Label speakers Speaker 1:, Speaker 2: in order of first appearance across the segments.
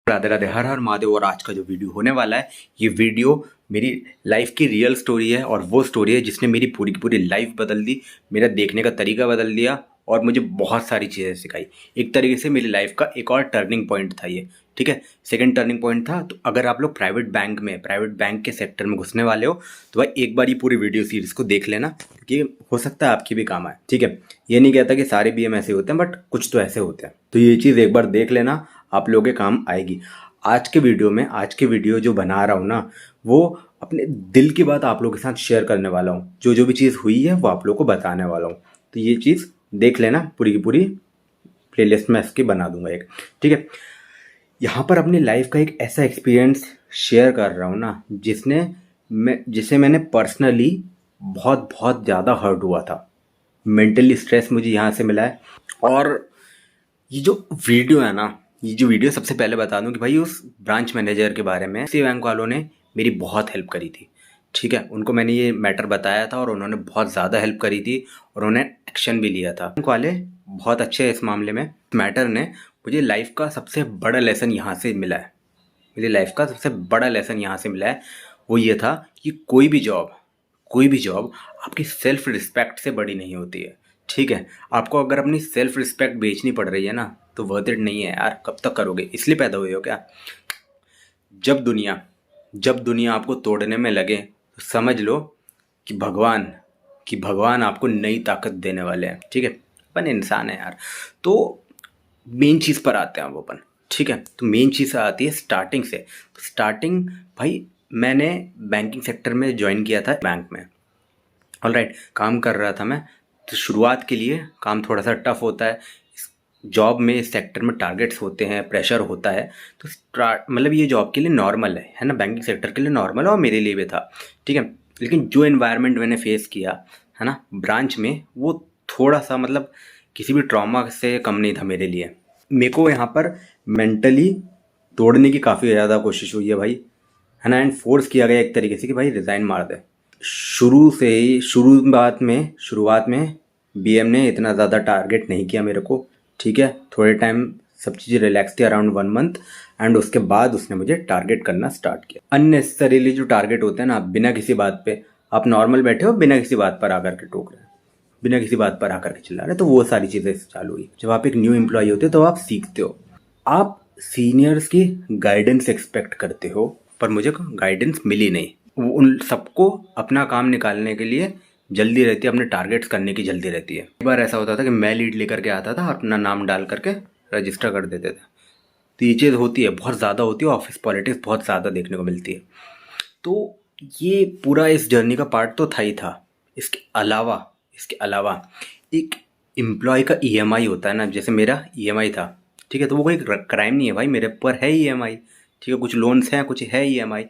Speaker 1: राधे राधे, हर हर महादेव। और आज का जो वीडियो होने वाला है, ये वीडियो मेरी लाइफ की रियल स्टोरी है और वो स्टोरी है जिसने मेरी पूरी की पूरी लाइफ बदल दी, मेरा देखने का तरीका बदल दिया और मुझे बहुत सारी चीज़ें सिखाई। एक तरीके से मेरी लाइफ का एक और टर्निंग पॉइंट था ये, ठीक है। सेकंड टर्निंग पॉइंट था। तो अगर आप लोग प्राइवेट बैंक के सेक्टर में घुसने वाले हो तो भाई एक बार ये पूरी वीडियो सीरीज को देख लेना, क्योंकि हो सकता है आपकी भी काम आए, ठीक है। ये नहीं कहता कि सारे बीएम ऐसे होते हैं, बट कुछ तो ऐसे होते हैं। तो ये चीज़ एक बार देख लेना, आप लोगों के काम आएगी। आज के वीडियो जो बना रहा हूँ ना, वो अपने दिल की बात आप लोगों के साथ शेयर करने वाला हूँ। जो भी चीज़ हुई है वो आप लोगों को बताने वाला हूँ। तो ये चीज़ देख लेना, पूरी की पूरी प्लेलिस्ट में इसकी बना दूंगा एक, ठीक है। यहाँ पर अपनी लाइफ का एक ऐसा एक्सपीरियंस शेयर कर रहा हूँ ना, जिसे मैंने पर्सनली बहुत बहुत ज़्यादा हर्ट हुआ था। मेंटली स्ट्रेस मुझे यहाँ से मिला है। और ये जो वीडियो है ना, ये जो वीडियो सबसे पहले बता दूं कि भाई उस ब्रांच मैनेजर के बारे में सी बैंक वालों ने मेरी बहुत हेल्प करी थी, ठीक है। उनको मैंने ये मैटर बताया था और उन्होंने बहुत ज़्यादा हेल्प करी थी और उन्होंने एक्शन भी लिया था। बैंक वाले बहुत अच्छे हैं इस मामले में। मैटर ने मुझे लाइफ का सबसे बड़ा लेसन यहाँ से मिला है। मेरी लाइफ का सबसे बड़ा लेसन यहाँ से मिला है, वो ये था कि कोई भी जॉब आपकी सेल्फ रिस्पेक्ट से बड़ी नहीं होती है, ठीक है। आपको अगर अपनी सेल्फ रिस्पेक्ट बेचनी पड़ रही है ना, तो वर्थ इट नहीं है यार। कब तक करोगे? इसलिए पैदा हुए हो क्या? जब दुनिया आपको तोड़ने में लगे तो समझ लो कि भगवान आपको नई ताकत देने वाले हैं, ठीक है। अपन इंसान है यार। तो मेन चीज़ पर आते हैं अपन, ठीक है। तो मेन चीज़ आती है स्टार्टिंग से। तो स्टार्टिंग भाई, मैंने बैंकिंग सेक्टर में ज्वाइन किया था, बैंक में। ऑलराइट, काम कर रहा था मैं। तो शुरुआत के लिए काम थोड़ा सा टफ होता है। जॉब में, इस सेक्टर में टारगेट्स होते हैं, प्रेशर होता है। तो मतलब ये जॉब के लिए नॉर्मल है ना, बैंकिंग सेक्टर के लिए नॉर्मल है और मेरे लिए भी था, ठीक है। लेकिन जो एनवायरनमेंट मैंने फेस किया है ना ब्रांच में, वो थोड़ा सा मतलब किसी भी ट्रॉमा से कम नहीं था मेरे लिए। मेरे को यहाँ पर मेंटली तोड़ने की काफ़ी ज़्यादा कोशिश हुई है भाई, है ना। एंड फोर्स किया गया एक तरीके से कि भाई रिज़ाइन मार दे। शुरुआत में बीएम ने इतना ज़्यादा टारगेट नहीं किया मेरे को, ठीक है। थोड़े टाइम सब चीज़ें रिलैक्स थी, अराउंड 1 मंथ। एंड उसके बाद उसने मुझे टारगेट करना स्टार्ट किया। अननेसेसरीली जो टारगेट होते हैं ना, बिना किसी बात पे, आप नॉर्मल बैठे हो, बिना किसी बात पर आकर के टोक रहे हैं, बिना किसी बात पर आकर के चिल्ला रहे हैं, तो वो सारी चीज़ें चालू हुई। जब आप एक न्यू एम्प्लॉय होते हो तो आप सीखते हो, आप सीनियर्स की गाइडेंस एक्सपेक्ट करते हो, पर मुझे गाइडेंस मिली नहीं। उन सबको अपना काम निकालने के लिए जल्दी रहती है, अपने टारगेट्स करने की जल्दी रहती है। एक बार ऐसा होता था कि मैं लीड लेकर के आता था, अपना नाम डाल करके रजिस्टर कर देते थे। तो ये चीज़ होती है, बहुत ज़्यादा होती है। ऑफिस पॉलिटिक्स बहुत ज़्यादा देखने को मिलती है। तो ये पूरा इस जर्नी का पार्ट तो था ही था। इसके अलावा एक एम्प्लॉय का ईएमआई होता है ना, जैसे मेरा ईएमआई था, ठीक है। तो वो कोई क्राइम नहीं है भाई, मेरे ऊपर है ईएमआई, ठीक है। कुछ लोन्स हैं, कुछ है ईएमआई।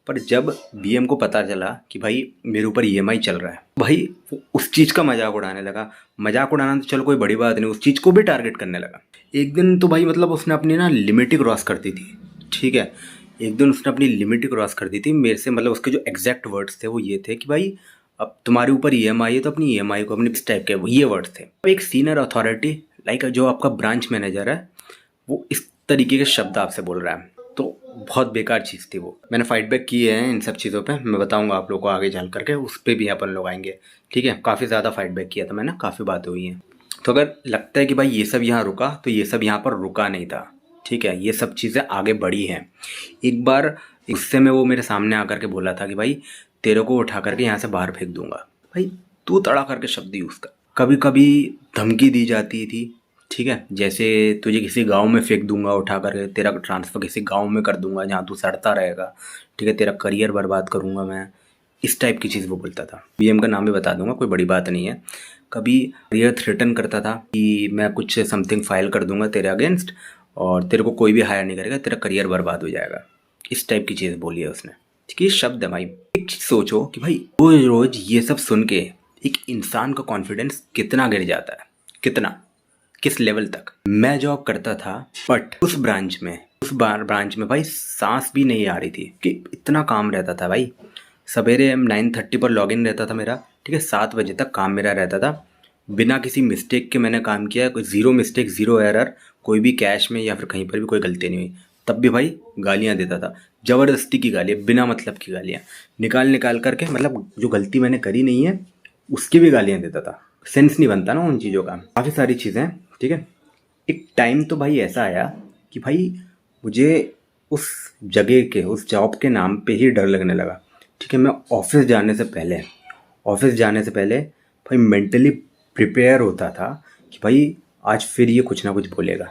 Speaker 1: पर जब बीएम को पता चला कि भाई मेरे ऊपर ईएमआई चल रहा है, भाई वो उस चीज़ का मजाक उड़ाने लगा। मजाक उड़ाना तो चलो कोई बड़ी बात नहीं, उस चीज़ को भी टारगेट करने लगा। एक दिन तो भाई मतलब उसने अपनी ना लिमिट ही क्रॉस कर दी थी, ठीक है। एक दिन उसने अपनी लिमिट ही क्रॉस कर दी थी मेरे से। मतलब उसके जो एग्जैक्ट वर्ड्स थे वो ये थे कि भाई अब तुम्हारे ऊपर ईएमआई है तो अपनी ईएमआई को, अपनी इस टाइप के ये वर्ड्स थे। अब एक सीनियर अथॉरिटी लाइक जो आपका ब्रांच मैनेजर है, वो इस तरीके के शब्द आपसे बोल रहा है, तो बहुत बेकार चीज़ थी वो। मैंने फाइट बैक किए हैं इन सब चीज़ों पे, मैं बताऊंगा आप लोगों को आगे चल करके, उस पर भी अपन लोग आएंगे, ठीक है। काफ़ी ज़्यादा फाइट बैक किया था मैंने, काफ़ी बातें हुई हैं। तो अगर लगता है कि भाई ये सब यहाँ रुका, तो ये सब यहाँ पर रुका नहीं था, ठीक है। ये सब चीज़ें आगे बढ़ी हैं। एक बार गुस्से में वो मेरे सामने आकर के बोला था कि भाई तेरे को उठा करके यहाँ से बाहर फेंक दूंगा। भाई तू तड़ा करके शब्द यूज़ कर। कभी कभी धमकी दी जाती थी, ठीक है। जैसे तुझे किसी गांव में फेंक दूंगा उठा करके, तेरा ट्रांसफ़र किसी गांव में कर दूंगा जहाँ तू सड़ता रहेगा, ठीक है। तेरा करियर बर्बाद करूंगा मैं, इस टाइप की चीज़ वो बोलता था। बीएम का नाम भी बता दूंगा, कोई बड़ी बात नहीं है। कभी करियर थ्रेटन करता था कि मैं कुछ समथिंग फाइल कर दूंगा तेरे अगेंस्ट और तेरे को कोई भी हायर नहीं करेगा, तेरा करियर बर्बाद हो जाएगा। इस टाइप की चीज़ बोली है उसने, ठीक है। शब्द है भाई। एक चीज़ सोचो कि भाई रोज रोज ये सब सुन के एक इंसान का कॉन्फिडेंस कितना गिर जाता है, कितना, किस लेवल तक। मैं जॉब करता था, बट उस ब्रांच में भाई सांस भी नहीं आ रही थी, कि इतना काम रहता था भाई। सवेरे 9:30 पर लॉगिन रहता था मेरा, ठीक है। 7 बजे तक काम मेरा रहता था। बिना किसी मिस्टेक के मैंने काम किया, कोई ज़ीरो मिस्टेक, ज़ीरो एरर, कोई भी कैश में या फिर कहीं पर भी कोई गलती नहीं हुई। तब भी भाई गालियाँ देता था, ज़बरदस्ती की गालियाँ, बिना मतलब की गालियाँ निकाल करके, मतलब जो गलती मैंने करी नहीं है उसकी भी गालियाँ देता था। सेंस नहीं बनता ना उन चीज़ों का। काफ़ी सारी चीज़ें हैं, ठीक है। एक टाइम तो भाई ऐसा आया कि भाई मुझे उस जगह के, उस जॉब के नाम पे ही डर लगने लगा, ठीक है। मैं ऑफिस जाने से पहले भाई मेंटली प्रिपेयर होता था कि भाई आज फिर ये कुछ ना कुछ बोलेगा,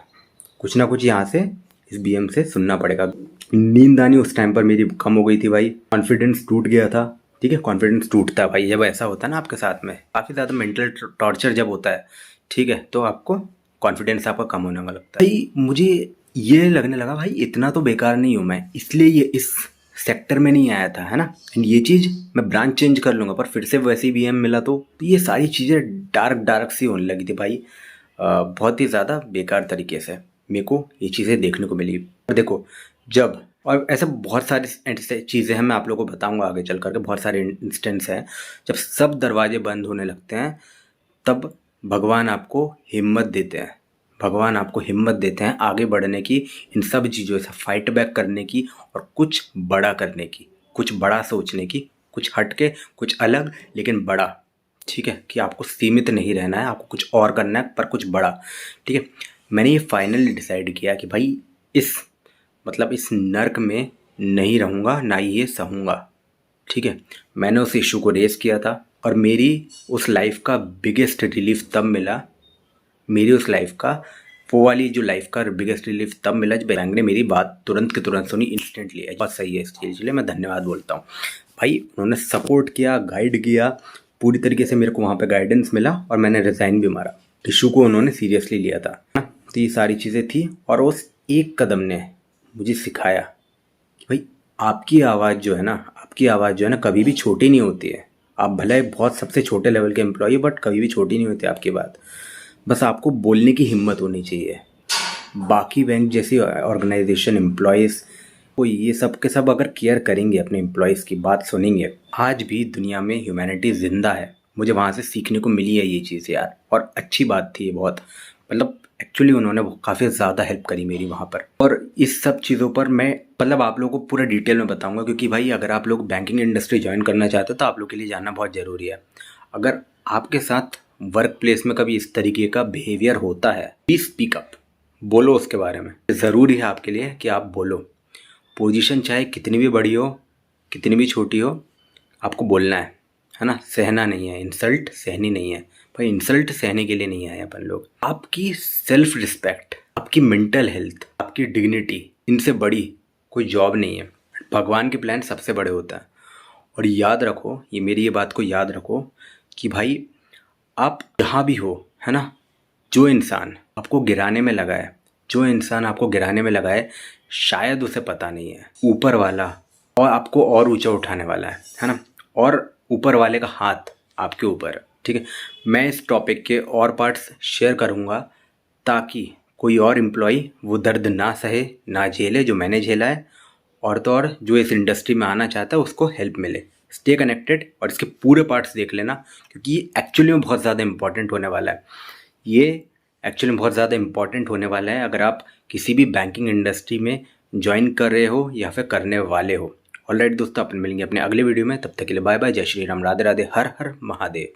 Speaker 1: कुछ ना कुछ यहाँ से इस बीएम से सुनना पड़ेगा। नींद आनी उस टाइम पर मेरी कम हो गई थी भाई, कॉन्फिडेंस टूट गया था, ठीक है। कॉन्फिडेंस टूटता है भाई जब ऐसा होता है ना आपके साथ में, काफ़ी ज़्यादा मेंटल टॉर्चर जब होता है, ठीक है, तो आपको कॉन्फिडेंस आपका कम होने लगता है। भाई मुझे ये लगने लगा भाई इतना तो बेकार नहीं हूँ मैं, इसलिए ये इस सेक्टर में नहीं आया था, है ना। एंड ये चीज़ मैं ब्रांच चेंज कर लूँगा पर फिर से वैसे ही बीएम मिला तो ये सारी चीज़ें डार्क सी होने लगी थी भाई। बहुत ही ज़्यादा बेकार तरीके से मेरे को ये चीज़ें देखने को मिली। और देखो जब, और ऐसे बहुत सारी ऐसे चीज़ें हैं, मैं आप लोगों को बताऊंगा आगे चल करके, बहुत सारे इंस्टेंस हैं जब सब दरवाजे बंद होने लगते हैं तब भगवान आपको हिम्मत देते हैं, भगवान आपको हिम्मत देते हैं आगे बढ़ने की, इन सब चीज़ों से फाइट बैक करने की और कुछ बड़ा करने की, कुछ बड़ा सोचने की, कुछ हटके, कुछ अलग लेकिन बड़ा, ठीक है। कि आपको सीमित नहीं रहना है, आपको कुछ और करना है पर कुछ बड़ा, ठीक है। मैंने ये फाइनली डिसाइड किया कि भाई इस इस नर्क में नहीं रहूँगा, ना ही ये सहूँगा, ठीक है। मैंने उस इशू को रेस किया था और मेरी उस लाइफ का बिगेस्ट रिलीफ तब मिला, मेरी उस लाइफ का वो वाली जो लाइफ का बिगेस्ट रिलीफ तब मिला जब बैंक ने मेरी बात तुरंत के तुरंत सुनी, इंस्टेंटली। बहुत सही है इस चीज़ के लिए मैं धन्यवाद बोलता हूँ भाई। उन्होंने सपोर्ट किया, गाइड किया, पूरी तरीके से मेरे को वहाँ पे गाइडेंस मिला और मैंने रिज़ाइन भी मारा। इशू को उन्होंने सीरियसली लिया था ना। तो ये सारी चीज़ें थी और उस एक कदम ने मुझे सिखाया कि भाई आपकी आवाज़ जो है ना कभी भी छोटी नहीं होती है। आप भले बहुत सबसे छोटे लेवल के एम्प्लॉई, बट कभी भी छोटी नहीं होती आपकी बात। बस आपको बोलने की हिम्मत होनी चाहिए। बाकी बैंक जैसी ऑर्गेनाइजेशन एम्प्लॉयज़ को ये सब के सब अगर केयर करेंगे, अपने एम्प्लॉयज़ की बात सुनेंगे, आज भी दुनिया में ह्यूमैनिटी ज़िंदा है। मुझे वहाँ से सीखने को मिली है ये चीज़ यार, और अच्छी बात थी ये बहुत। एक्चुअली उन्होंने काफ़ी ज़्यादा हेल्प करी मेरी वहाँ पर। और इस सब चीज़ों पर मैं आप लोगों को पूरा डिटेल में बताऊँगा, क्योंकि भाई अगर आप लोग बैंकिंग इंडस्ट्री ज्वाइन करना चाहते हो तो आप लोग के लिए जानना बहुत ज़रूरी है। अगर आपके साथ वर्क प्लेस में कभी इस तरीके का बिहेवियर होता है, प्लीज़ स्पीक अप, बोलो उसके बारे में। ज़रूरी है आपके लिए कि आप बोलो। पोजीशन चाहे कितनी भी बड़ी हो, कितनी भी छोटी हो, आपको बोलना है ना। सहना नहीं है, इंसल्ट सहनी नहीं है भाई। इंसल्ट सहने के लिए नहीं आए अपन लोग। आपकी सेल्फ रिस्पेक्ट, आपकी मेंटल हेल्थ, आपकी डिग्निटी, इनसे बड़ी कोई जॉब नहीं है। भगवान के प्लान सबसे बड़े होता है। और याद रखो, ये बात को याद रखो कि भाई आप जहाँ भी हो, है ना, जो इंसान आपको गिराने में लगा है, शायद उसे पता नहीं है ऊपर वाला और आपको और ऊंचा उठाने वाला है ना। और ऊपर वाले का हाथ आपके ऊपर, ठीक है। मैं इस टॉपिक के और पार्ट्स शेयर करूँगा ताकि कोई और एम्प्लॉय वो दर्द ना सहे, ना झेले जो मैंने झेला है, और तो और जो इस इंडस्ट्री में आना चाहता है उसको हेल्प मिले। स्टे कनेक्टेड और इसके पूरे पार्ट्स देख लेना, क्योंकि ये एक्चुअली में बहुत ज़्यादा इंपॉर्टेंट होने वाला है। अगर आप किसी भी बैंकिंग इंडस्ट्री में ज्वाइन कर रहे हो या फिर करने वाले हो। ऑलराइट दोस्तों, अपन मिलेंगे अपने अगले वीडियो में। तब तक के लिए बाय बाय, जय श्री राम, राधे राधे, हर हर महादेव।